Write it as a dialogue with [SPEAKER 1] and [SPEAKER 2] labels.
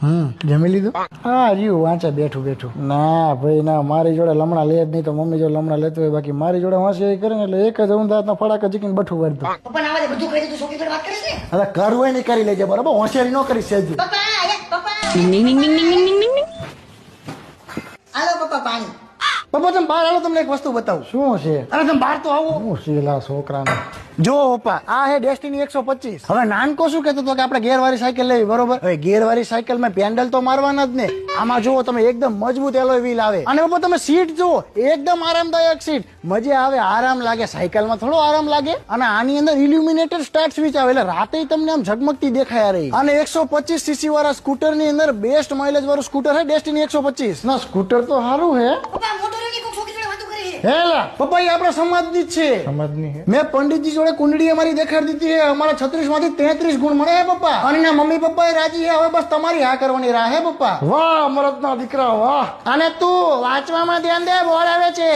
[SPEAKER 1] જમી લીધું? હા રહ્યું વાંચે બેઠું બેઠું. ના ભાઈ ના, મારી જોડે લમણા લે જ નહીં તો મમ્મી જોડે લમણા લેતો હોય. બાકી મારી જોડે વાંચે એ કરે ને એટલે એક જ ઊંધા ફડાકા જીકીને બઠું વાળી દો.
[SPEAKER 2] પપ્પા ના બધું કહી દીધું, છોકરી જોડે વાત કરીશ ને.
[SPEAKER 1] હવે કરવું હોય નહીં કરી લેજે, બરાબર? હોશિયારી ન કરી સેજ.
[SPEAKER 2] હાલો પપ્પા પાણી.
[SPEAKER 1] પપ્પા તમે બહાર આવો, તમને એક વસ્તુ બતાવું. શું છે? અરે તમે બહાર તો આવો. શું શીલા છોકરાને જો પપ્પા, આ હે ડેસ્ટિની 125. હવે નાનકો શું કહેતો હતો કે આપણે ગેરવાળી સાયકલ લેવી, બરોબર? હવે ગેરવાળી સાયકલમાં પેન્ડલ તો મારવાના જ ને. આમાં જુઓ તમે એકદમ મજબૂત એલોય વ્હીલ આવે. અને પપ્પા તમે સીટ જુઓ, એકદમ આરામદાયક સીટ, મજા આવે, આરામ લાગે. સાયકલમાં થોડો આરામ લાગે. અને આની અંદર ઇલ્યુમિનેટેડ સ્ટાર્ટ સ્વિચ આવે એટલે રાતે તમને આમ ઝગમગતી દેખાય રહી. અને 125 સીસી વાળા સ્કૂટર ની અંદર બેસ્ટ માઇલેજ વાળું સ્કૂટર હે ડેસ્ટિની 125. ના સ્કૂટર તો સારું હે.
[SPEAKER 2] પપ્પા મોટો રેડી કોક છોકરી જોડે વાતો કરે છે.
[SPEAKER 1] હેલા પપ્પા, એ આપણા સમાજની જ છે. સમાજની હે? મેં પંડિતજી જોડે કુંડળી અમારી દેખાડી દીધી હે. અમારા 36 માંથી 33 ગુણ મળે હે પપ્પા. અને ના મમ્મી પપ્પા એ રાજી હે. હવે બસ તમારી હા કરવાની રાહ હે પપ્પા. વાહ અમરતના દીકરા વાહ. અને તું વાંચવામાં ધ્યાન દે, બોર્ડ આવે છે.